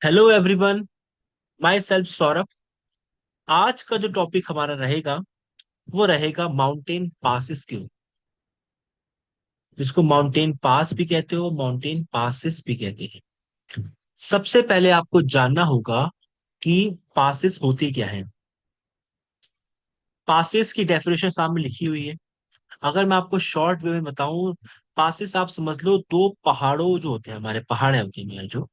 Hello everyone. My self Saurabh. आज का जो टॉपिक हमारा रहेगा वो रहेगा माउंटेन पासिस के ऊपर, जिसको माउंटेन पास भी कहते हो, माउंटेन पासिस भी कहते हैं। सबसे पहले आपको जानना होगा कि पासिस होती क्या है। पासिस की डेफिनेशन सामने लिखी हुई है। अगर मैं आपको शॉर्ट वे में बताऊं, पासिस आप समझ लो दो पहाड़ों जो होते हैं, हमारे पहाड़ होते हैं जो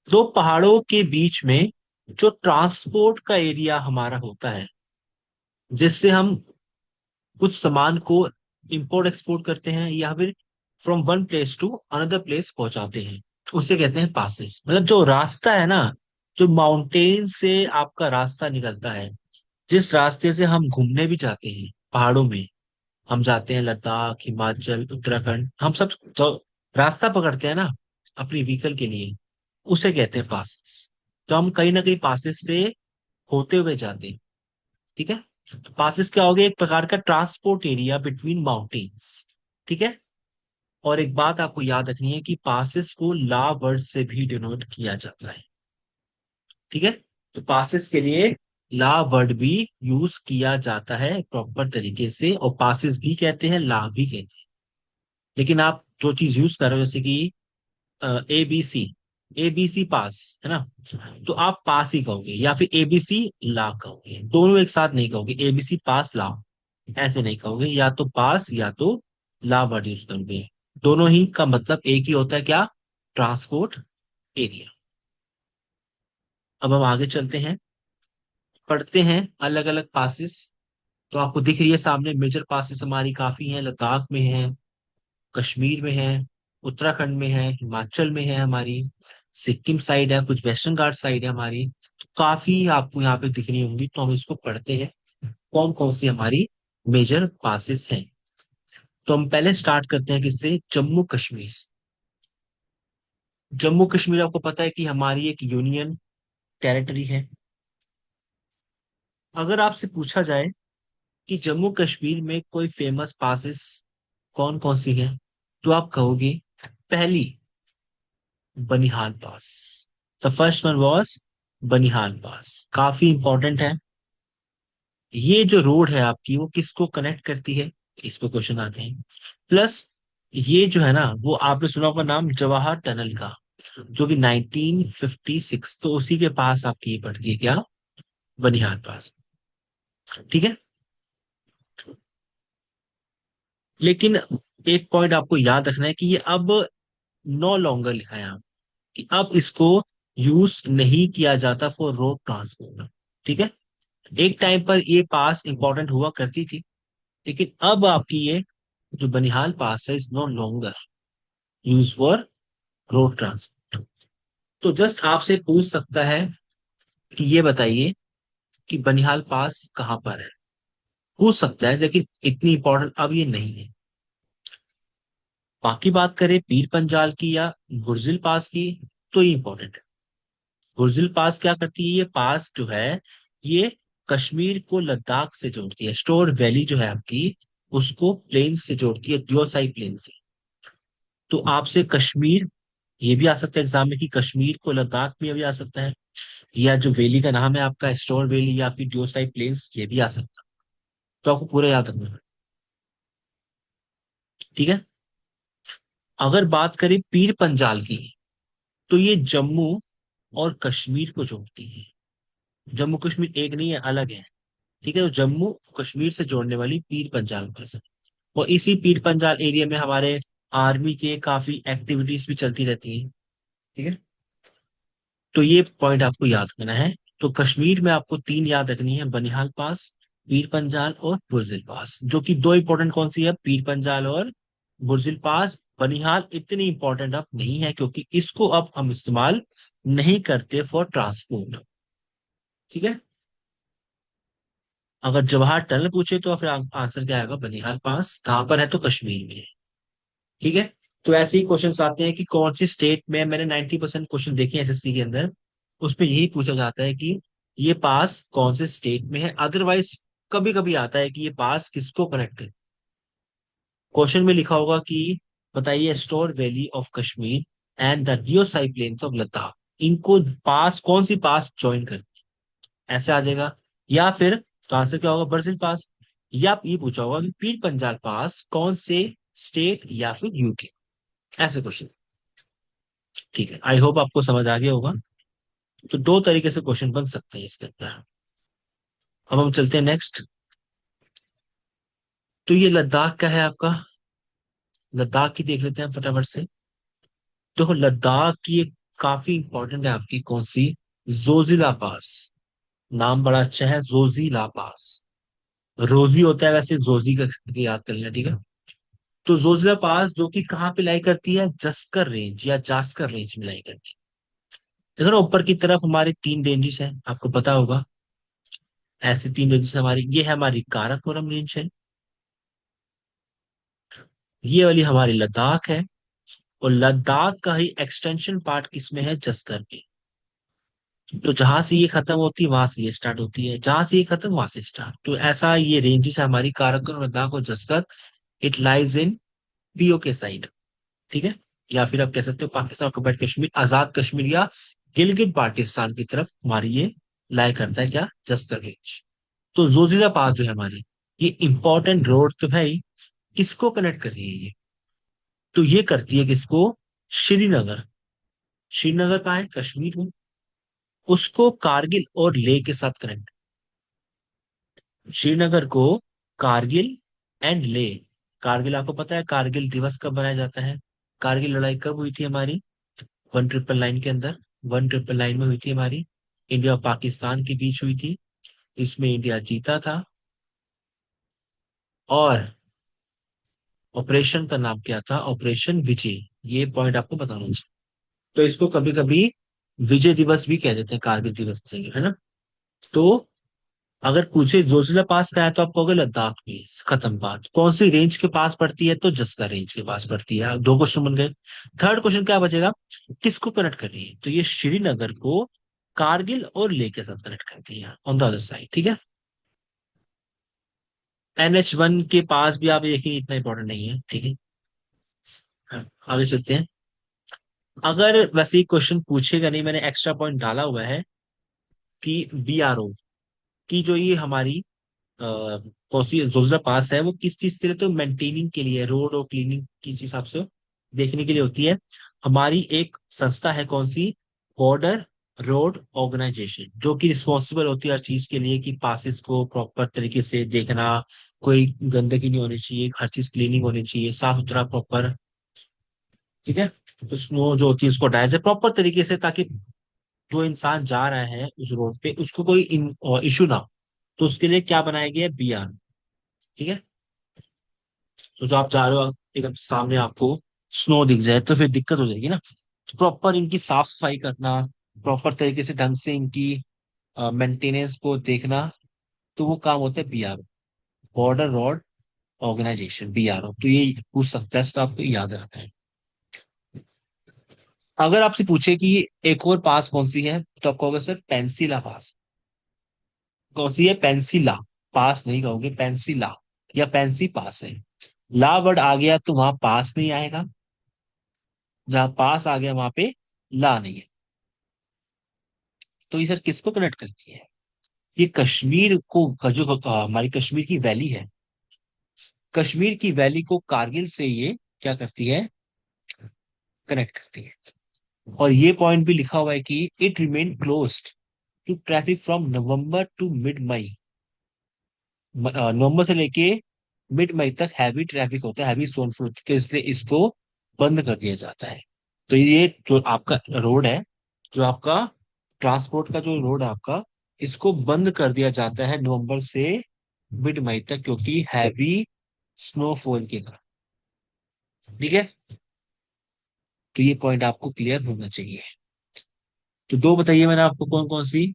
दो पहाड़ों के बीच में जो ट्रांसपोर्ट का एरिया हमारा होता है, जिससे हम कुछ सामान को इंपोर्ट एक्सपोर्ट करते हैं या फिर from one place to another place पहुंचाते हैं, उसे कहते हैं पासेस। मतलब जो रास्ता है ना, जो माउंटेन से आपका रास्ता निकलता है, जिस रास्ते से हम घूमने भी जाते हैं पहाड़ों में, हम जाते हैं लद्दाख, हिमाचल, उत्तराखंड, हम सब जो रास्ता पकड़ते हैं ना अपनी व्हीकल के लिए, उसे कहते हैं पासेस। तो हम कहीं ना कहीं पासेस से होते हुए जाते हैं। ठीक है। तो पासिस क्या हो गया? एक प्रकार का ट्रांसपोर्ट एरिया बिटवीन माउंटेन्स। ठीक है। और एक बात आपको याद रखनी है कि पासिस को ला वर्ड से भी डिनोट किया जाता है। ठीक है। तो पासिस के लिए ला वर्ड भी यूज किया जाता है प्रॉपर तरीके से, और पासिस भी कहते हैं, ला भी कहते हैं। लेकिन आप जो चीज यूज कर रहे हो, जैसे कि ABC, ABC पास है ना, तो आप पास ही कहोगे या फिर ABC ला कहोगे, दोनों एक साथ नहीं कहोगे। ABC पास ला ऐसे नहीं कहोगे, या तो पास या तो ला वर्ड यूज करोगे। दोनों ही का मतलब एक ही होता है, क्या? Transport area. अब हम आगे चलते हैं, पढ़ते हैं अलग अलग पासिस। तो आपको दिख रही है सामने, मेजर पासिस हमारी काफी हैं। लद्दाख में है, कश्मीर में है, उत्तराखंड में है, हिमाचल में है हमारी, सिक्किम साइड है, कुछ वेस्टर्न घाट साइड है हमारी। तो काफी आपको यहाँ पे दिख रही होंगी। तो हम इसको पढ़ते हैं, कौन कौन सी हमारी मेजर पासिस हैं। तो हम पहले स्टार्ट करते हैं किससे? जम्मू कश्मीर से। जम्मू कश्मीर आपको पता है कि हमारी एक यूनियन टेरिटरी है। अगर आपसे पूछा जाए कि जम्मू कश्मीर में कोई फेमस पासिस कौन कौन सी है, तो आप कहोगे पहली, Banihal pass. The first one was Banihal pass. काफी इंपॉर्टेंट है। ये जो रोड है आपकी, वो किसको कनेक्ट करती है, इस पे क्वेश्चन आते हैं। प्लस ये जो है ना, वो आपने सुना होगा नाम जवाहर टनल का, जो कि 1956, तो उसी के पास आपकी ये पड़ती है, क्या? बनिहाल पास। ठीक है। लेकिन एक पॉइंट आपको याद रखना है कि ये अब नो लॉन्गर लिखा है यहाँ, कि अब इसको यूज नहीं किया जाता फॉर रोड ट्रांसपोर्ट। ठीक है। एक टाइम पर ये पास इंपॉर्टेंट हुआ करती थी, लेकिन अब आपकी ये जो बनिहाल पास है, is no longer use for road transport. तो जस्ट आपसे पूछ सकता है कि ये बताइए कि बनिहाल पास कहाँ पर है। पूछ सकता है, लेकिन इतनी इंपॉर्टेंट अब ये नहीं है। बाकी बात करें पीर पंजाल की या बुर्जिल पास की, तो ये इंपॉर्टेंट है। बुर्जिल पास क्या करती है? ये पास जो है, ये कश्मीर को लद्दाख से जोड़ती है। स्टोर वैली जो है आपकी, उसको प्लेन से जोड़ती है, दियोसाई प्लेन से। तो आपसे कश्मीर, ये भी आ सकता है एग्जाम में कि कश्मीर को लद्दाख में भी आ सकता है, या जो वैली का नाम है आपका स्टोर वैली या फिर दियोसाई प्लेन्स, ये भी आ सकता है। तो आपको पूरा याद रखना है। ठीक है। अगर बात करें पीर पंजाल की, तो ये जम्मू और कश्मीर को जोड़ती है। जम्मू कश्मीर एक नहीं है, अलग है। ठीक है। तो जम्मू कश्मीर से जोड़ने वाली पीर पंजाल पास है। और इसी पीर पंजाल एरिया में हमारे आर्मी के काफी एक्टिविटीज भी चलती रहती हैं। ठीक है। तो ये पॉइंट आपको याद करना है। तो कश्मीर में आपको तीन याद रखनी है, बनिहाल पास, पीर पंजाल और बुर्जिल पास। जो कि दो इंपॉर्टेंट कौन सी है? पीर पंजाल और बुर्जिल पास। बनिहाल इतनी इंपॉर्टेंट अब नहीं है, क्योंकि इसको अब हम इस्तेमाल नहीं करते फॉर ट्रांसपोर्ट। ठीक है। अगर जवाहर टनल पूछे तो फिर आंसर क्या आएगा? बनिहाल पास कहाँ पर है? तो कश्मीर में है। ठीक है। तो ऐसे ही क्वेश्चंस आते हैं कि कौन सी स्टेट में। मैंने 90% क्वेश्चन देखे एसएससी के अंदर, उसमें यही पूछा जाता है कि ये पास कौन से स्टेट में है। अदरवाइज कभी कभी आता है कि ये पास किसको कनेक्ट करे। क्वेश्चन में लिखा होगा कि बताइए store valley of Kashmir and the Deosai plains of Ladakh. इनको पास कौन सी पास ज्वाइन करती है, ऐसे आ जाएगा। या फिर तो आंसर क्या होगा, ब्राजील पास। या ये पूछा होगा कि पीर पंजाल पास कौन से स्टेट या फिर यूके, ऐसे क्वेश्चन। ठीक है, आई होप आपको समझ आ गया होगा। तो दो तरीके से क्वेश्चन बन सकते हैं इसके अंदर। अब हम चलते हैं नेक्स्ट। तो ये लद्दाख का है आपका, लद्दाख की देख लेते हैं फटाफट से। देखो लद्दाख की एक काफी इंपॉर्टेंट है आपकी कौन सी, जोजिला पास। नाम बड़ा अच्छा है, जोजिला पास। रोजी होता है वैसे, जोजी का याद कर लेना, ठीक है। तो जोजिला पास जो कि कहाँ पे लाई करती है, जस्कर रेंज या जास्कर रेंज में लाई करती है। देखो ना ऊपर की तरफ हमारे तीन रेंजेस हैं, आपको पता होगा। ऐसे तीन रेंजेस हमारी, ये है हमारी काराकोरम रेंज है, ये वाली हमारी लद्दाख है, और लद्दाख का ही एक्सटेंशन पार्ट किसमें है, जस्कर में। तो जहां से ये खत्म होती है वहां से ये स्टार्ट होती है, जहां से ये खत्म वहां से स्टार्ट, तो ऐसा ये रेंजेस है हमारी काराकोरम, लद्दाख और Zanskar. It lies in PoK side, ठीक है। या फिर आप कह सकते हो पाकिस्तान ऑक्युपाइड कश्मीर, आजाद कश्मीर, या गिलगित बाल्टिस्तान की तरफ हमारी ये लाई करता है क्या, जस्कर रेंज। तो जोजिला पास जो है हमारी, ये इंपॉर्टेंट रोड तो भाई किसको कनेक्ट कर रही है ये, तो ये करती है किसको, श्रीनगर। श्रीनगर कहाँ है, कश्मीर में। उसको कारगिल और लेह के साथ कनेक्ट, श्रीनगर को कारगिल एंड लेह। कारगिल आपको पता है कारगिल दिवस कब मनाया जाता है, कारगिल लड़ाई कब हुई थी हमारी, 199 के अंदर, 199 में हुई थी हमारी, इंडिया और पाकिस्तान के बीच हुई थी। इसमें इंडिया जीता था, और ऑपरेशन का नाम क्या था, ऑपरेशन विजय। ये पॉइंट आपको बताना चाहिए। तो इसको कभी कभी विजय दिवस भी कह देते हैं, कारगिल दिवस की जगह, है ना। तो अगर पूछे जोजिला पास का है तो आप कहोगे लद्दाख में, खत्म बात। कौन सी रेंज के पास पड़ती है, तो जस्का रेंज के पास पड़ती है। दो क्वेश्चन बन गए। थर्ड क्वेश्चन क्या बचेगा, किसको कनेक्ट कर रही है, तो ये श्रीनगर को कारगिल और लेह के साथ कनेक्ट करती है ऑन द अदर साइड, ठीक है। NH1 के पास भी आप देखिए इतना इंपॉर्टेंट नहीं है, ठीक है। हाँ, आगे चलते हैं। अगर वैसे ही क्वेश्चन पूछेगा नहीं, मैंने एक्स्ट्रा पॉइंट डाला हुआ है कि BRO की जो ये हमारी कौन सी जोजिला पास है, वो किस चीज के लिए, तो मेंटेनिंग के लिए, रोड और क्लीनिंग किस हिसाब से देखने के लिए होती है। हमारी एक संस्था है कौन सी, बॉर्डर रोड ऑर्गेनाइजेशन, जो कि रिस्पॉन्सिबल होती है हर चीज के लिए, कि पासिस को प्रॉपर तरीके से देखना, कोई गंदगी नहीं होनी चाहिए, हर चीज क्लीनिंग होनी चाहिए, साफ सुथरा प्रॉपर, ठीक है। तो स्नो जो होती है उसको हटाया जाए प्रॉपर तरीके से, ताकि जो इंसान जा रहा है उस रोड पे उसको कोई इशू ना हो। तो उसके लिए क्या बनाया गया है, BR, ठीक है। तो जो आप जा रहे हो एकदम सामने आपको स्नो दिख जाए तो फिर दिक्कत हो जाएगी ना। तो प्रॉपर इनकी साफ सफाई करना, प्रॉपर तरीके से ढंग से इनकी मेंटेनेंस को देखना, तो वो काम होता है BRO, border road organisation, BRO। तो ये पूछ सकता है, तो आपको याद रखना है। अगर आपसे पूछे कि एक और पास कौन सी है, तो आप कहोगे सर पेंसिला पास। कौन सी है, पेंसिला पास नहीं कहोगे, पेंसिला या पेंसी पास है। ला वर्ड आ गया तो वहां पास नहीं आएगा, जहां पास आ गया वहां पे ला नहीं है। तो ये सर किसको कनेक्ट करती है, ये कश्मीर को जो हमारी कश्मीर की वैली है, कश्मीर की वैली को कारगिल से ये क्या करती है, कनेक्ट करती है। और ये पॉइंट भी लिखा हुआ है कि it remain closed to traffic from November to mid May. नवंबर से लेके मिड मई तक हैवी ट्रैफिक होता है, हैवी सोनफॉल के, इसलिए इसको बंद कर दिया जाता है। तो ये जो आपका रोड है, जो आपका ट्रांसपोर्ट का जो रोड है आपका, इसको बंद कर दिया जाता है नवंबर से मिड मई तक, क्योंकि हैवी स्नोफॉल के कारण, ठीक है। तो ये पॉइंट आपको क्लियर होना चाहिए। तो दो बताइए मैंने आपको कौन कौन सी,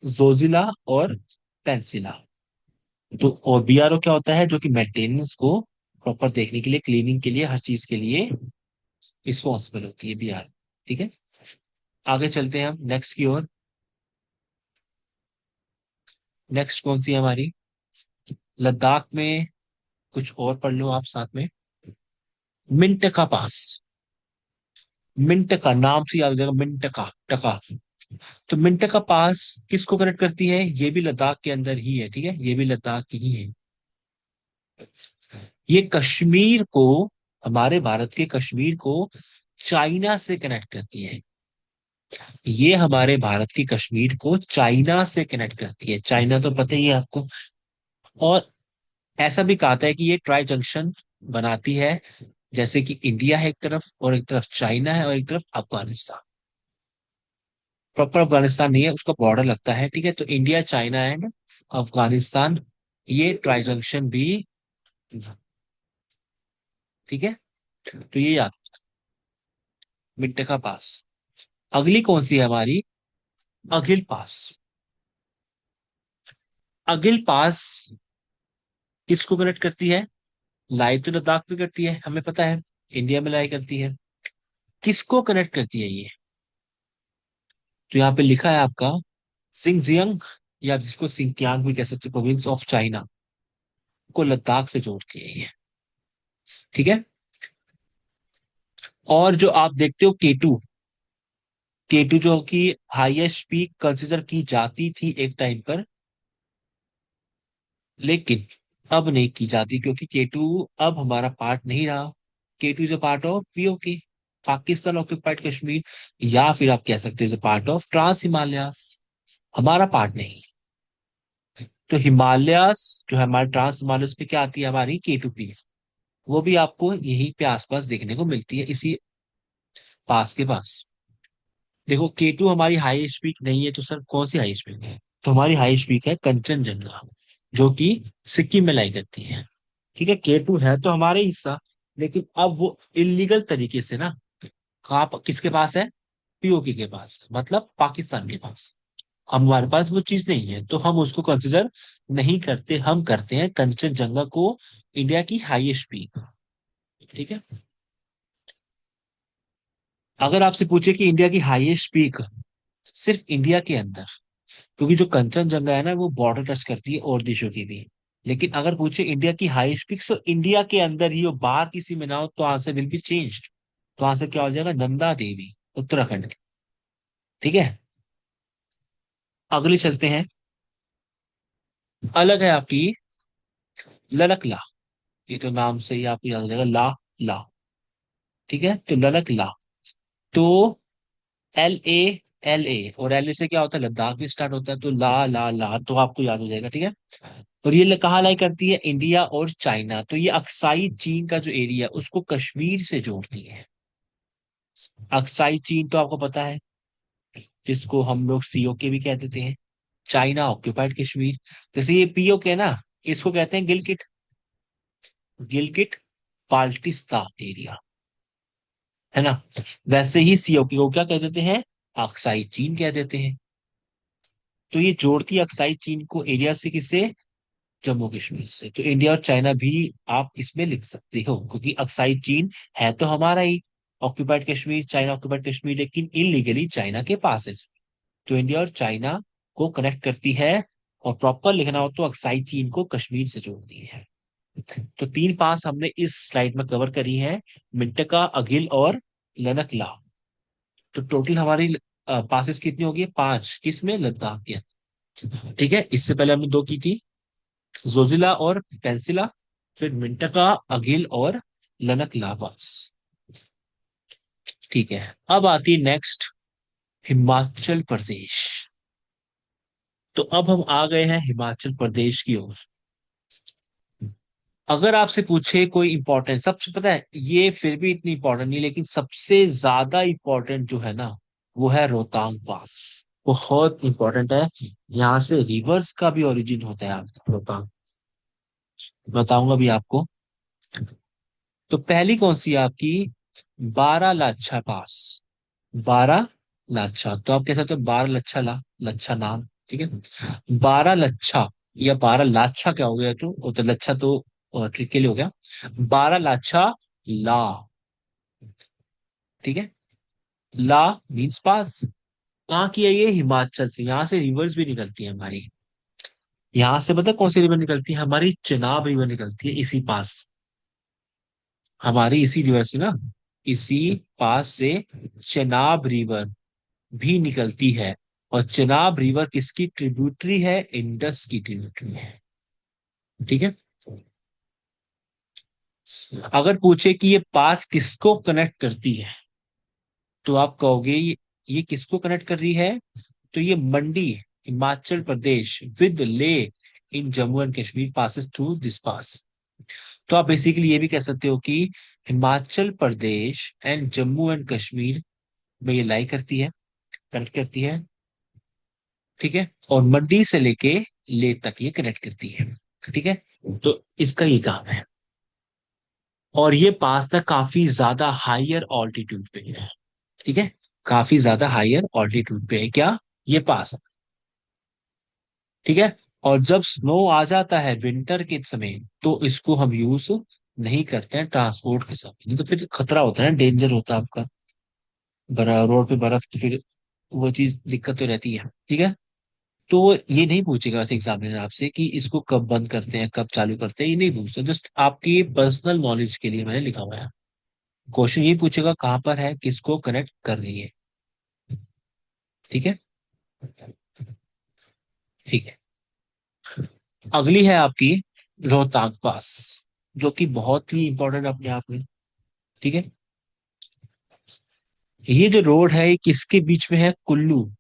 जोजिला और पेंसिला। तो और BRO क्या होता है, जो कि मेंटेनेंस को प्रॉपर देखने के लिए, क्लीनिंग के लिए, हर चीज के लिए रिस्पॉन्सिबल होती है BRO, ठीक है। आगे चलते हैं हम नेक्स्ट की ओर। नेक्स्ट कौन सी है हमारी, लद्दाख में कुछ और पढ़ लो आप साथ में, मिंट का पास। मिंटका नाम से याद हो जाएगा, मिंटका टका। तो मिंटका पास किसको कनेक्ट करती है? ये भी लद्दाख के अंदर ही है, ठीक है, ये भी लद्दाख की ही है। ये कश्मीर को, हमारे भारत के कश्मीर को चाइना से कनेक्ट करती है। ये हमारे भारत की कश्मीर को चाइना से कनेक्ट करती है, चाइना तो पता ही है आपको। और ऐसा भी कहा है कि ये ट्राई जंक्शन बनाती है, जैसे कि इंडिया है एक तरफ, और एक तरफ चाइना है, और एक तरफ अफगानिस्तान। प्रॉपर अफगानिस्तान नहीं है, उसका बॉर्डर लगता है, ठीक है। तो इंडिया, चाइना एंड अफगानिस्तान, ये ट्राई जंक्शन भी, ठीक है। तो ये याद, मिंट का पास। अगली कौन सी है हमारी? अगिल पास। अगिल पास किसको कनेक्ट करती है? लाई तो लद्दाख भी करती है, हमें पता है, इंडिया में लाई करती है। किसको कनेक्ट करती है ये? तो यहाँ पे लिखा है आपका सिंगजियांग, या जिसको सिंकियांग भी कह सकते हो, प्रोविंस ऑफ चाइना, को लद्दाख से जोड़ती है ये, ठीक है। और जो आप देखते हो केटू, केटू जो कि हाईएस्ट पीक कंसिडर की जाती थी एक टाइम पर, लेकिन अब नहीं की जाती, क्योंकि केटू अब हमारा पार्ट नहीं रहा। K two is a part of PoK, Pakistan occupied Kashmir, या फिर आप कह सकते हो पार्ट ऑफ ट्रांस हिमालयास, हमारा पार्ट नहीं। तो हिमालयास जो है हमारे ट्रांस हिमालयस पे क्या आती है? हमारी केटू पी, वो भी आपको यहीं पे आसपास देखने को मिलती है, इसी पास के पास। देखो केटू हमारी हाईएस्ट पीक नहीं है, तो सर कौन सी हाईएस्ट पीक है? तो हमारी हाईएस्ट पीक है कंचनजंगा, जो कि सिक्किम में लाई करती है, ठीक है। केटू है तो हमारे हिस्सा, लेकिन अब वो इलीगल तरीके से ना, कहाँ किसके पास है? पीओके के पास, मतलब पाकिस्तान के पास। हमारे पास वो चीज नहीं है, तो हम उसको कंसिडर नहीं करते, हम करते हैं कंचनजंगा को इंडिया की हाईएस्ट पीक, ठीक है। अगर आपसे पूछे कि इंडिया की हाईएस्ट पीक सिर्फ इंडिया के अंदर, क्योंकि जो कंचनजंगा है ना वो बॉर्डर टच करती है और देशों की भी, लेकिन अगर पूछे इंडिया की हाईएस्ट पीक, तो इंडिया के अंदर ही हो, बाहर किसी में ना हो, तो आंसर विल बी चेंज्ड। तो आंसर क्या हो जाएगा? नंदा देवी, उत्तराखंड की, ठीक है। अगले चलते हैं, अलग है आपकी ललकला। ये तो नाम से ही आपको याद हो जाएगा, ला, ला, ठीक है। तो ललकला, तो LA, और LA से क्या होता है? लद्दाख भी स्टार्ट होता है, तो ला ला ला, तो आपको याद हो जाएगा, ठीक है। और ये कहाँ लाई करती है? इंडिया और चाइना। तो ये अक्साई चीन का जो एरिया है उसको कश्मीर से जोड़ती है। अक्साई चीन तो आपको पता है, जिसको हम लोग COK भी कह देते हैं, चाइना ऑक्यूपाइड कश्मीर। जैसे ये POK ना, इसको कहते हैं गिलगिट, गिलगिट बाल्टिस्तान एरिया, है ना। वैसे ही COK को क्या कह देते हैं? अक्साई चीन कह देते हैं। तो ये जोड़ती है अक्साई चीन को एरिया से, किसे? जम्मू कश्मीर से। तो इंडिया और चाइना भी आप इसमें लिख सकते हो, क्योंकि अक्साई चीन है तो हमारा ही occupied Kashmir, China occupied Kashmir, लेकिन इलीगली चाइना के पास है। तो इंडिया और चाइना को कनेक्ट करती है, और प्रॉपर लिखना हो तो अक्साई चीन को कश्मीर से जोड़ती है। तो तीन पास हमने इस स्लाइड में कवर करी है, मिंटका, अगिल और लनकला। तो टोटल हमारी पासेस कितनी होगी? 5, किसमें? लद्दाख के, ठीक है। इससे पहले हमने 2 की थी, जोजिला और पेंसिला, फिर मिंटका, अगिल और लनकला पास, ठीक है। अब आती नेक्स्ट हिमाचल प्रदेश। तो अब हम आ गए हैं हिमाचल प्रदेश की ओर। अगर आपसे पूछे कोई इंपॉर्टेंट, सबसे पता है ये फिर भी इतनी इंपॉर्टेंट नहीं, लेकिन सबसे ज्यादा इंपॉर्टेंट जो है ना, वो है रोहतांग पास। बहुत इंपॉर्टेंट है, यहाँ से रिवर्स का भी ओरिजिन होता है आपका रोहतांग, बताऊंगा भी आपको। तो पहली कौन सी है आपकी? बारह लाछा पास, बारह लाछा, तो आप कह सकते हो 12 लच्छा लच्छा नाम, ठीक है। 12 लच्छा या 12 लाछा क्या हो गया? तो लच्छा तो ट्रिक के लिए हो गया, 12 लाछा ला, ठीक है। ला मीन्स पास। कहाँ की है ये? हिमाचल से। यहाँ से रिवर्स भी निकलती है हमारी, यहाँ से पता है कौन सी रिवर निकलती है? हमारी चिनाब रिवर निकलती है इसी पास, हमारी इसी रिवर से ना। इसी पास से चेनाब रिवर भी निकलती है। और चेनाब रिवर किसकी ट्रिब्यूटरी है? इंडस की ट्रिब्यूटरी है। ठीक है। अगर पूछे कि ये पास किसको कनेक्ट करती है, तो आप कहोगे ये किसको कनेक्ट कर रही है? तो ये मंडी, Himachal Pradesh with Leh in Jammu and Kashmir passes through this pass. तो आप बेसिकली ये भी कह सकते हो कि हिमाचल प्रदेश एंड जम्मू एंड कश्मीर में ये लाई करती है, कनेक्ट करती है। ठीक है। और मंडी से लेके ले तक ये कनेक्ट करती है। ठीक है। तो इसका ये काम है। और ये पास ना काफी ज्यादा हायर ऑल्टीट्यूड पे है। ठीक है। काफी ज्यादा हायर ऑल्टीट्यूड पे है क्या ये पास? ठीक है। और जब स्नो आ जाता है विंटर के समय, तो इसको हम यूज नहीं करते हैं ट्रांसपोर्ट के समय, नहीं तो फिर खतरा होता है ना, डेंजर होता है आपका। रोड पे बर्फ, तो फिर वो चीज दिक्कत तो रहती है। ठीक है। तो वो ये नहीं पूछेगा वैसे एग्जामिनर आपसे कि इसको कब बंद करते हैं कब चालू करते हैं, ये नहीं पूछता। जस्ट आपकी पर्सनल नॉलेज के लिए मैंने लिखा हुआ है। क्वेश्चन ये पूछेगा कहाँ पर है, किसको कनेक्ट कर रही है। ठीक है। ठीक है। अगली है आपकी रोहतांग पास, जो कि बहुत ही इंपॉर्टेंट अपने आप में। ठीक है। ये जो रोड है ये किसके बीच में है? कुल्लू,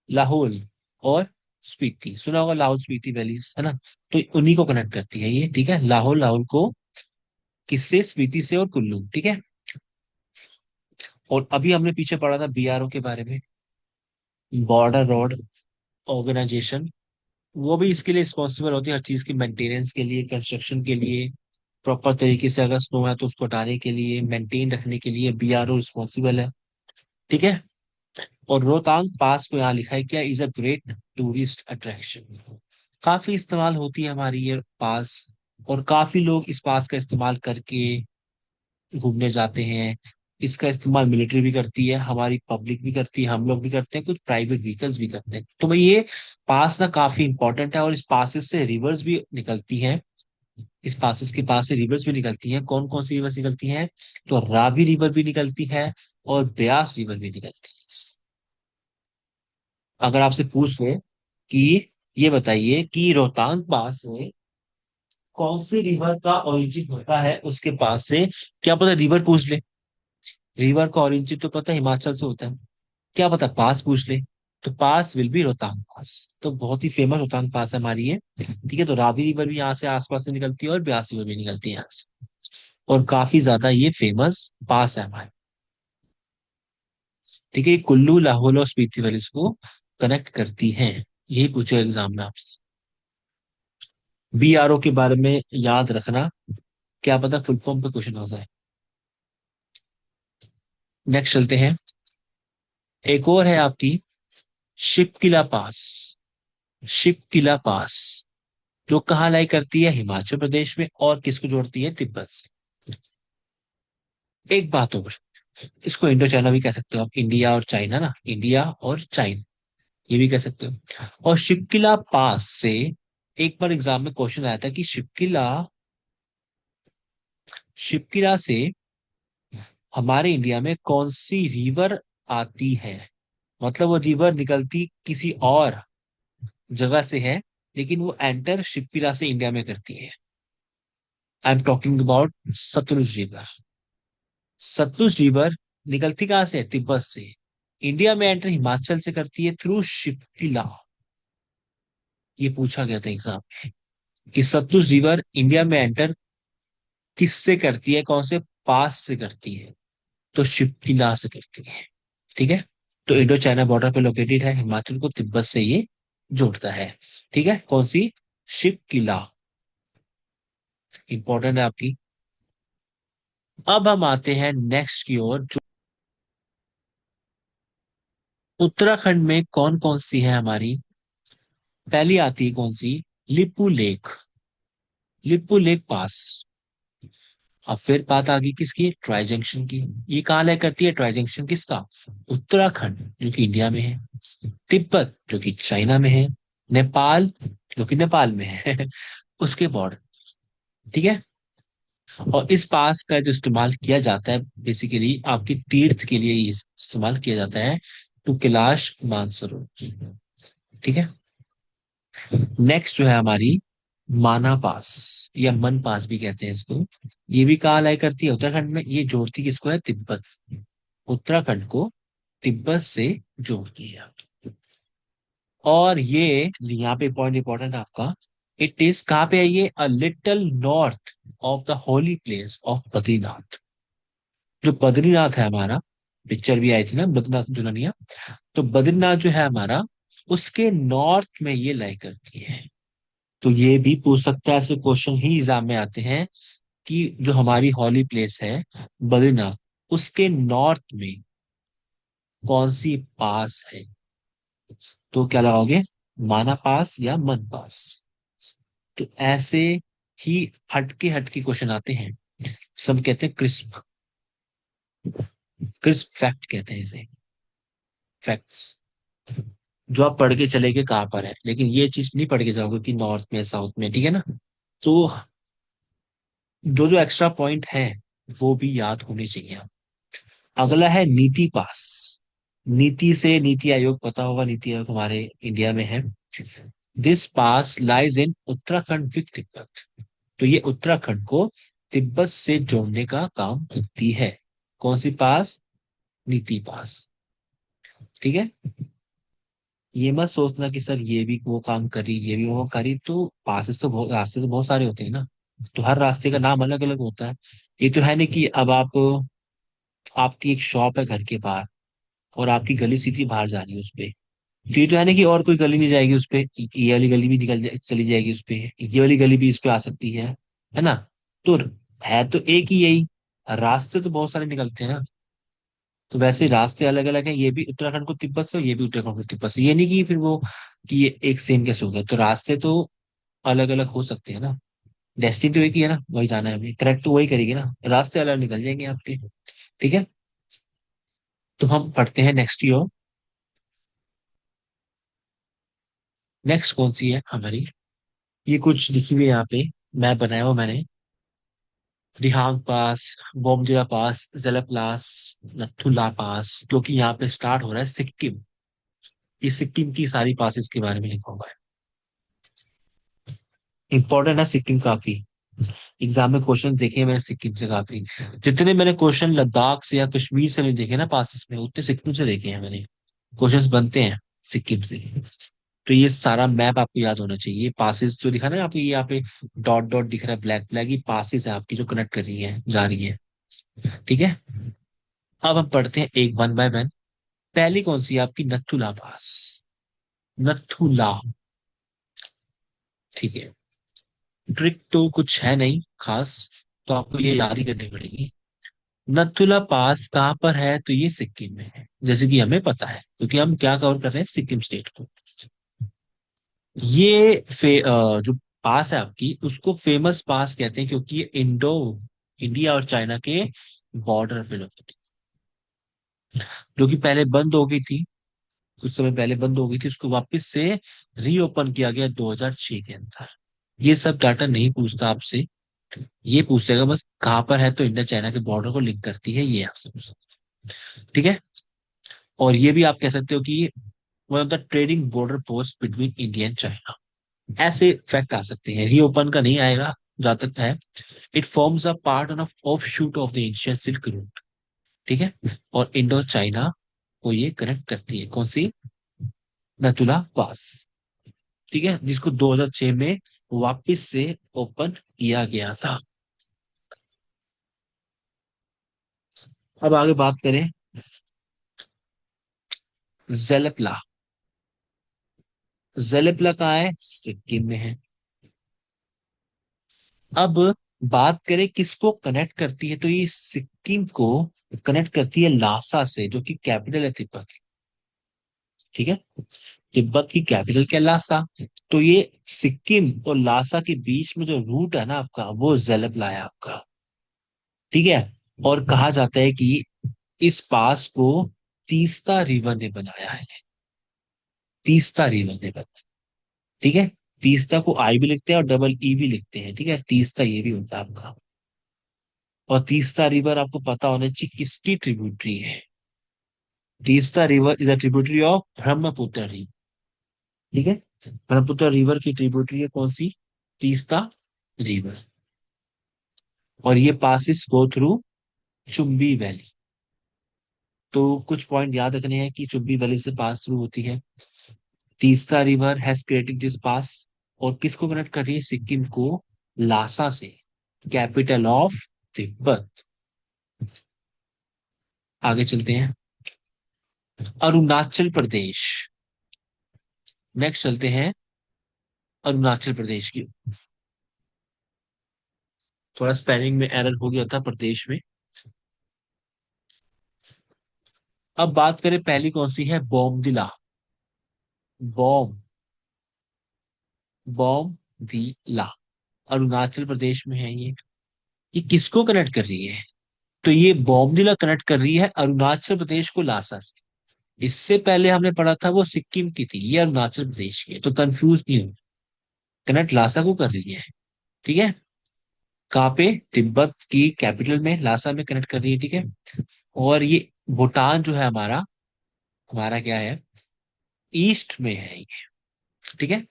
लाहौल और स्पीति। सुना होगा लाहौल स्पीति वैलीज, है ना? तो उन्हीं को कनेक्ट करती है ये। ठीक है। लाहौल, लाहौल को किससे? स्पीति से और कुल्लू। ठीक है। और अभी हमने पीछे पढ़ा था बीआरओ के बारे में, बॉर्डर रोड ऑर्गेनाइजेशन। वो भी इसके लिए रिस्पॉन्सिबल होती है, हर चीज की मेंटेनेंस के लिए, कंस्ट्रक्शन के लिए। प्रॉपर तरीके से अगर स्नो है तो उसको हटाने के लिए, मेंटेन रखने के लिए बीआरओ रिस्पॉन्सिबल है। ठीक है। और रोहतांग पास को यहाँ लिखा है क्या? Is a great tourist attraction. काफी इस्तेमाल होती है हमारी ये पास, और काफी लोग इस पास का इस्तेमाल करके घूमने जाते हैं। इसका इस्तेमाल मिलिट्री भी करती है, हमारी पब्लिक भी करती है, हम लोग भी करते हैं, कुछ प्राइवेट व्हीकल्स भी करते हैं। तो भाई ये पास ना काफी इंपॉर्टेंट है, और इस पासेस से रिवर्स भी निकलती हैं। इस पासेस के पास से रिवर्स भी निकलती हैं। कौन कौन सी रिवर्स निकलती हैं? तो रावी रिवर भी निकलती है और ब्यास रिवर भी निकलती है। अगर आपसे पूछ ले कि ये बताइए कि रोहतांग पास में कौन सी रिवर का ओरिजिन होता है उसके पास से, क्या पता रिवर पूछ ले। रिवर का ओरिजिन तो पता है हिमाचल से होता है, क्या पता पास पूछ ले। तो पास विल बी रोहतांग पास। तो बहुत ही फेमस रोहतांग पास है हमारी ये। ठीक है। तो रावी रिवर भी यहाँ से आसपास से निकलती है और ब्यास रिवर भी निकलती है यहाँ से। और काफी ज्यादा ये फेमस पास है हमारे। ठीक है। ये कुल्लू, लाहौल और स्पीति वैली को कनेक्ट करती हैं। यही पूछो एग्जाम में आपसे। बीआरओ के बारे में याद रखना, क्या पता फुल फॉर्म पे क्वेश्चन हो जाए। नेक्स्ट चलते हैं। एक और है आपकी शिपकिला पास। शिपकिला पास जो कहाँ लाई करती है? हिमाचल प्रदेश में। और किसको जोड़ती है? तिब्बत से। एक बात और, इसको इंडो चाइना भी कह सकते हो आप, इंडिया और चाइना ना, इंडिया और चाइना ये भी कह सकते हो। और शिपकिला पास से एक बार एग्जाम में क्वेश्चन आया था कि शिपकिला, शिपकिला से हमारे इंडिया में कौन सी रिवर आती है? मतलब वो रिवर निकलती किसी और जगह से है, लेकिन वो एंटर शिपकिला से इंडिया में करती है। I am talking about Sutlej river. Sutlej river निकलती कहाँ से है? तिब्बत से। इंडिया में एंटर हिमाचल से करती है थ्रू शिपकिला। ये पूछा गया था एग्जाम में कि सतलुज रिवर इंडिया में एंटर किससे करती है, कौन से पास से करती है? तो शिपकिला से करती है। ठीक है। तो इंडो चाइना बॉर्डर पे लोकेटेड है, हिमाचल को तिब्बत से ये जोड़ता है। ठीक है। कौन सी? शिपकिला। इंपॉर्टेंट है आपकी। अब हम आते हैं नेक्स्ट की ओर, जो उत्तराखंड में कौन कौन सी है हमारी। पहली आती है कौन सी? लिपू लेक। लिपू लेक पास। अब फिर बात आ गई किसकी? ट्राई जंक्शन की। ये कहाँ लय करती है? ट्राई जंक्शन किसका? उत्तराखंड जो कि इंडिया में है, तिब्बत जो कि चाइना में है, नेपाल जो कि नेपाल में है उसके बॉर्डर। ठीक है। और इस पास का जो इस्तेमाल किया जाता है बेसिकली आपकी तीर्थ के लिए ये इस्तेमाल किया जाता है, टू कैलाश मानसरोवर। ठीक है। नेक्स्ट जो है हमारी माना पास, या मन पास भी कहते हैं इसको। ये भी कहाँ लाई करती है? उत्तराखंड में। ये जोड़ती किसको है? तिब्बत। उत्तराखंड को तिब्बत से जोड़ती है। और ये यहाँ पे पॉइंट इंपॉर्टेंट है आपका। इट इज कहाँ पे है ये? A little north of the holy place of Badrinath. जो बद्रीनाथ है हमारा, पिक्चर भी आई थी ना बद्रीनाथ दुल्हनिया, तो बद्रीनाथ जो है हमारा, उसके नॉर्थ में ये लाई करती है। तो ये भी पूछ सकता है, ऐसे क्वेश्चन ही एग्जाम में आते हैं कि जो हमारी हॉली प्लेस है बद्रीनाथ, उसके नॉर्थ में कौन सी पास है? तो क्या लगाओगे? माना पास या मन पास? तो ऐसे ही हटके हटके क्वेश्चन आते हैं। सब कहते हैं क्रिस्प, क्रिस्प फैक्ट कहते हैं इसे, फैक्ट्स, जो आप पढ़ के चले गए कहाँ पर है, लेकिन ये चीज नहीं पढ़ के जाओगे कि नॉर्थ में साउथ में। ठीक है ना? तो जो जो एक्स्ट्रा पॉइंट है वो भी याद होने चाहिए। अगला है नीति पास। नीति से नीति आयोग पता होगा, नीति आयोग हमारे इंडिया में है। This pass lies in Uttarakhand with Tibet. तो ये उत्तराखंड को तिब्बत से जोड़ने का काम करती है। कौन सी पास? नीति पास। ठीक है। ये मत सोचना कि सर ये भी वो काम करी, ये भी वो करी। तो पासेस तो बहुत, रास्ते तो बहुत सारे होते हैं ना, तो हर रास्ते का नाम अलग अलग होता है। ये तो है नहीं कि अब आप, आपकी एक शॉप है घर के बाहर और आपकी गली सीधी बाहर जा रही है उस पे, तो ये तो है ना कि और कोई गली नहीं जाएगी उस पे, ये वाली गली भी चली जाएगी उस पे, ये वाली गली भी इस पे आ सकती है ना? तो है तो एक ही यही, रास्ते तो बहुत सारे निकलते हैं ना। तो वैसे रास्ते अलग अलग हैं, ये भी उत्तराखंड को तिब्बत से और ये भी उत्तराखंड को तिब्बत से। ये नहीं कि फिर वो कि ये एक सेम कैसे हो गया। तो रास्ते तो अलग अलग हो सकते हैं ना, डेस्टिनी तो एक ही है ना, वही जाना है हमें, करेक्ट तो वही करेगी ना, रास्ते अलग निकल जाएंगे आपके। ठीक है। तो हम पढ़ते हैं नेक्स्ट ईयर। नेक्स्ट कौन सी है हमारी? ये कुछ लिखी हुई है यहाँ पे, मैप बनाया हुआ मैंने। दिहांग पास, बोमडिला पास, जलपलास, नथुला पास, क्योंकि यहाँ पे स्टार्ट हो रहा है सिक्किम। ये सिक्किम की सारी पासिस के बारे में लिखा हुआ है। इंपॉर्टेंट है सिक्किम काफी, एग्जाम में क्वेश्चन देखे हैं मैंने सिक्किम से काफी। जितने मैंने क्वेश्चन लद्दाख से या कश्मीर से नहीं देखे ना पासिस में, उतने सिक्किम से देखे हैं मैंने। क्वेश्चंस बनते हैं सिक्किम से। तो ये सारा मैप आपको याद होना चाहिए। पासिस जो दिखा ना आपको, ये यहाँ पे डॉट डॉट दिख रहा है ब्लैक ब्लैक, ये पासिस है आपकी जो कनेक्ट कर रही है, जा रही है। ठीक है। अब हम पढ़ते हैं एक वन बाय वन। पहली कौन सी है आपकी? नथुला पास। नथुला। ठीक है। ट्रिक तो कुछ है नहीं खास, तो आपको ये याद ही करनी पड़ेगी। नथुला पास कहाँ पर है? तो ये सिक्किम में है, जैसे कि हमें पता है, क्योंकि हम क्या कवर कर रहे हैं? सिक्किम स्टेट को। ये जो पास है आपकी, उसको फेमस पास कहते हैं, क्योंकि ये इंडिया और चाइना के बॉर्डर पे लोकेटेड, जो कि पहले बंद हो गई थी, कुछ समय पहले बंद हो गई थी, उसको वापस से रीओपन किया गया 2006 के अंदर। ये सब डाटा नहीं पूछता आपसे, ये पूछेगा बस कहाँ पर है, तो इंडिया चाइना के बॉर्डर को लिंक करती है, ये आपसे पूछ सकते हैं। ठीक है। और ये भी आप कह सकते हो कि one of the trading border post between India and China. ऐसे फैक्ट आ सकते हैं, रीओपन का नहीं आएगा जहां तक है। It forms a part of of shoot of the ancient silk route. ठीक है। और इंडो चाइना को ये कनेक्ट करती है, कौन सी? नथुला पास। ठीक है, जिसको 2006 में वापस से ओपन किया गया था। अब आगे बात करें जेलेपला। जेलेपला कहाँ है? सिक्किम में है। अब बात करें किसको कनेक्ट करती है, तो ये सिक्किम को कनेक्ट करती है लासा से, जो कि कैपिटल है तिब्बत की। ठीक है। तिब्बत की कैपिटल क्या? लासा। तो ये सिक्किम और लासा के बीच में जो रूट है ना आपका, वो जेलेबला है आपका। ठीक है। और कहा जाता है कि इस पास को तीस्ता रिवर ने बनाया है। तीस्ता रिवर ने बनाया। ठीक है। तीस्ता को आई भी लिखते हैं और डबल ई भी लिखते हैं। ठीक है, तीस्ता ये भी होता है आपका। और तीस्ता रिवर आपको पता होना चाहिए किसकी ट्रिब्यूटरी है। Teesta river is a tributary of Brahmaputra river. ठीक है, ब्रह्मपुत्र रिवर की ट्रिब्यूटरी है कौन सी? तीस्ता रिवर। और ये passes go through Chumbi valley. तो कुछ पॉइंट याद रखने हैं कि चुम्बी वैली से पास थ्रू होती है। Teesta river has created this pass. और किसको कनेक्ट कर रही है? सिक्किम को लासा से, कैपिटल ऑफ तिब्बत। आगे चलते हैं। अरुणाचल प्रदेश। नेक्स्ट चलते हैं अरुणाचल प्रदेश की। थोड़ा स्पेलिंग में एरर हो गया था प्रदेश में। अब बात करें, पहली कौन सी है? बॉमदिला। बॉम बॉम दिला अरुणाचल प्रदेश में है ये। ये किसको कनेक्ट कर रही है? तो ये बॉमदिला कनेक्ट कर रही है अरुणाचल प्रदेश को लासा से। इससे पहले हमने पढ़ा था वो सिक्किम की थी, ये अरुणाचल प्रदेश की है, तो कंफ्यूज नहीं हो। कनेक्ट लासा को कर रही है। ठीक है। कहाँ पे? तिब्बत की कैपिटल में लासा में कनेक्ट कर रही है। ठीक है। और ये भूटान जो है हमारा, हमारा क्या है? ईस्ट में है ये। ठीक है।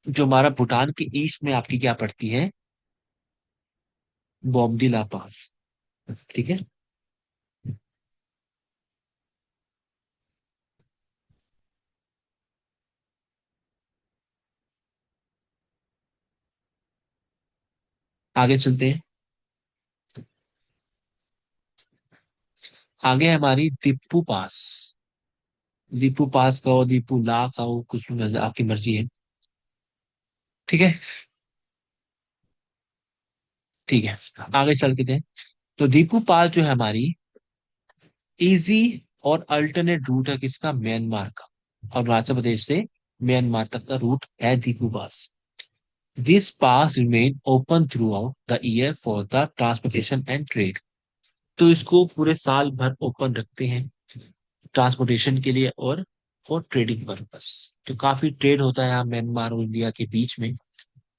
जो हमारा भूटान के ईस्ट में आपकी क्या पड़ती है? बॉमदिला पास। ठीक है। आगे चलते हैं। आगे है हमारी दीपू पास। दीपू पास का हो, दीपू ला का हो, कुछ भी आपकी मर्जी है। ठीक है। ठीक है। आगे चल के थे। तो दीपू पास जो है हमारी इजी और अल्टरनेट रूट है किसका? म्यांमार का। अरुणाचल प्रदेश से म्यांमार तक का रूट है Diphu pass. This pass remain open throughout the year for the transportation and trade. तो इसको पूरे साल भर ओपन रखते हैं ट्रांसपोर्टेशन के लिए और फॉर ट्रेडिंग पर्पस। तो काफी ट्रेड होता है यहाँ म्यांमार और इंडिया के बीच में।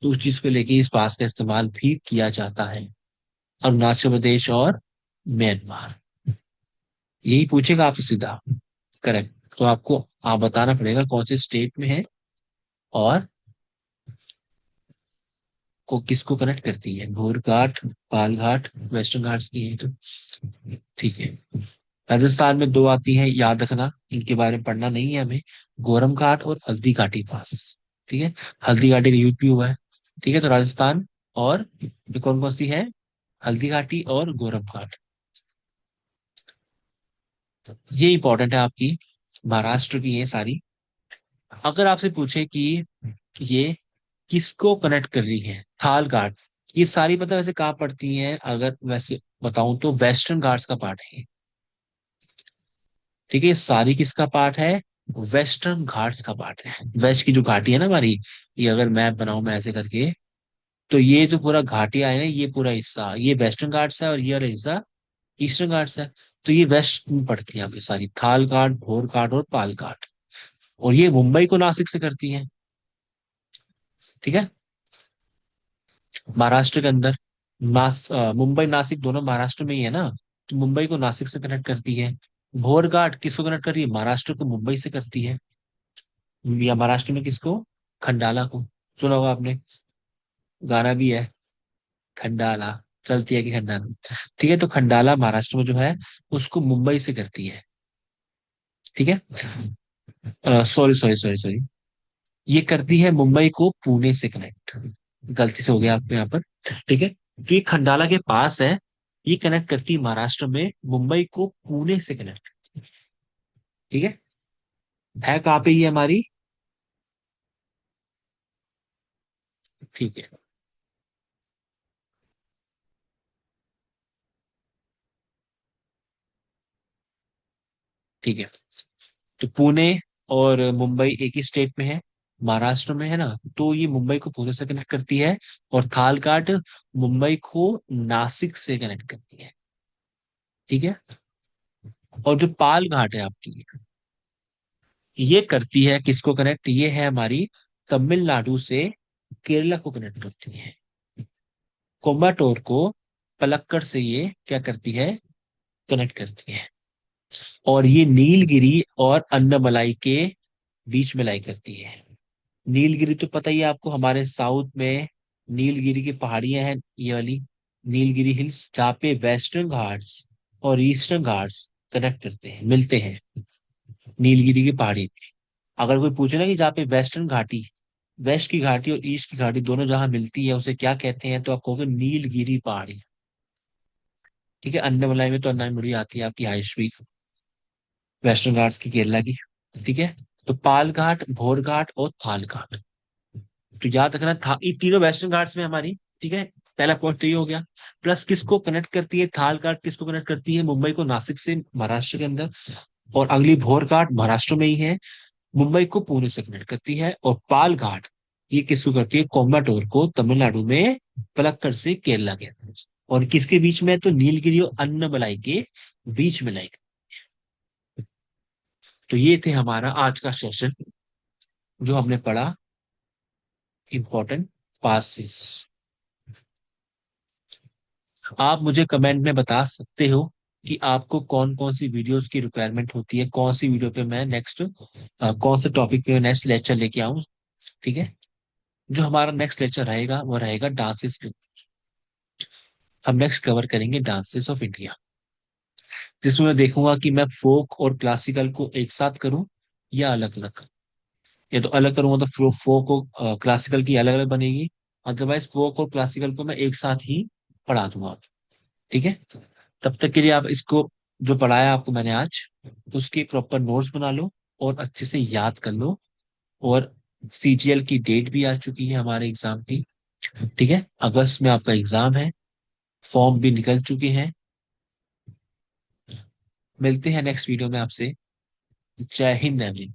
तो उस चीज को लेके इस पास का इस्तेमाल भी किया जाता है। अरुणाचल प्रदेश और म्यांमार, यही पूछेगा आपसे सीधा। करेक्ट। तो आपको आप बताना पड़ेगा कौन से स्टेट में है और को किसको कनेक्ट करती है। घोरघाट, पालघाट, वेस्टर्न घाट्स की है तो। ठीक है। राजस्थान में दो आती हैं, याद रखना, इनके बारे में पढ़ना नहीं है हमें। गोरम घाट और हल्दी घाटी पास। ठीक है। हल्दी घाटी का यूपी हुआ है। ठीक है। तो राजस्थान और ये कौन कौन सी है? हल्दी घाटी और गोरम घाट। ये इंपॉर्टेंट है आपकी, महाराष्ट्र की ये सारी। अगर आपसे पूछे कि ये किसको कनेक्ट कर रही है? थाल घाट। ये सारी पता वैसे कहाँ पड़ती हैं? अगर वैसे बताऊं तो वेस्टर्न घाट्स का पार्ट है। ठीक है। ये सारी किसका पार्ट है? वेस्टर्न घाट्स का पार्ट है। वेस्ट की जो घाटी है ना हमारी, ये अगर मैप बनाऊं मैं ऐसे करके, तो ये जो पूरा घाटियां है ना, ये पूरा हिस्सा ये वेस्टर्न घाट्स है और ये वाला हिस्सा ईस्टर्न घाट्स है। तो ये वेस्ट में पड़ती है आपकी सारी, थाल घाट, भोर घाट और पाल घाट। और ये मुंबई को नासिक से करती है। ठीक है। महाराष्ट्र के अंदर मुंबई नासिक दोनों महाराष्ट्र में ही है ना, तो मुंबई को नासिक से कनेक्ट करती है। भोरघाट किसको कनेक्ट कर रही है? महाराष्ट्र को मुंबई से करती है। या महाराष्ट्र में किसको? खंडाला को। सुना होगा आपने, गाना भी है खंडाला चलती है कि खंडाला। ठीक है। तो खंडाला महाराष्ट्र में जो है उसको मुंबई से करती है। ठीक है। सॉरी सॉरी सॉरी सॉरी, ये करती है मुंबई को पुणे से कनेक्ट। गलती से हो गया आपको यहाँ पर। ठीक है। तो ये खंडाला के पास है। ये कनेक्ट करती है महाराष्ट्र में मुंबई को पुणे से कनेक्ट। ठीक है कहाँ पे ये हमारी? ठीक है। ठीक है। तो पुणे और मुंबई एक ही स्टेट में है, महाराष्ट्र में है ना, तो ये मुंबई को पुणे से कनेक्ट करती है। और थालकाट मुंबई को नासिक से कनेक्ट करती है। ठीक है। और जो पाल घाट है आपकी, ये करती है किसको कनेक्ट? ये है हमारी तमिलनाडु से केरला को कनेक्ट करती है। कोयम्बटूर को पलक्कड़ से ये क्या करती है, कनेक्ट करती है। और ये नीलगिरी और अन्नमलाई के बीच में लाई करती है। नीलगिरी तो पता ही है आपको, हमारे साउथ में नीलगिरी की पहाड़ियां हैं, ये वाली नीलगिरी हिल्स, जहाँ पे वेस्टर्न घाट्स और ईस्टर्न घाट्स कनेक्ट करते हैं, मिलते हैं नीलगिरी की पहाड़ी में। अगर कोई पूछे ना कि जहाँ पे वेस्टर्न घाटी, वेस्ट की घाटी और ईस्ट की घाटी दोनों जहां मिलती है उसे क्या कहते हैं, तो आप कहोगे नीलगिरी पहाड़ी। ठीक है, अन्नमलाई में तो अन्नामुड़ी आती है आपकी हाईस्ट्री, वेस्टर्न घाट्स की, केरला की। ठीक है, तो पाल घाट, भोर घाट और थाल घाट, तो याद रखना था, ये तीनों वेस्टर्न घाट्स में हमारी। ठीक है, पहला पॉइंट तो ये हो गया। प्लस किसको कनेक्ट करती है थाल घाट, किसको कनेक्ट करती है, मुंबई को नासिक से, महाराष्ट्र के अंदर। और अगली भोर घाट महाराष्ट्र में ही है, मुंबई को पुणे से कनेक्ट करती है। और पाल घाट ये किसको करती है, कोयम्बटूर को तमिलनाडु में, पलक्कड़ से केरला के अंदर। और किसके बीच में है, तो नीलगिरी और अन्नमलाई के बीच में लाई। तो ये थे हमारा आज का सेशन, जो हमने पढ़ा इंपॉर्टेंट पासिस। आप मुझे कमेंट में बता सकते हो कि आपको कौन कौन सी वीडियोस की रिक्वायरमेंट होती है, कौन सी वीडियो पे मैं नेक्स्ट, कौन से टॉपिक पे नेक्स्ट लेक्चर लेके आऊं। ठीक है, जो हमारा नेक्स्ट लेक्चर रहेगा वो रहेगा डांसेस। हम नेक्स्ट कवर करेंगे डांसेस ऑफ इंडिया, जिसमें मैं देखूंगा कि मैं फोक और क्लासिकल को एक साथ करूं या अलग अलग। या तो अलग करूंगा तो फोक और क्लासिकल की अलग अलग बनेगी, अदरवाइज फोक और क्लासिकल को मैं एक साथ ही पढ़ा दूंगा। ठीक है, तब तक के लिए आप इसको, जो पढ़ाया आपको मैंने आज, उसकी प्रॉपर नोट्स बना लो और अच्छे से याद कर लो। और सीजीएल की डेट भी आ चुकी है हमारे एग्जाम की। ठीक है, अगस्त में आपका एग्जाम है, फॉर्म भी निकल चुके हैं। मिलते हैं नेक्स्ट वीडियो में आपसे। जय हिंद एवरीवन।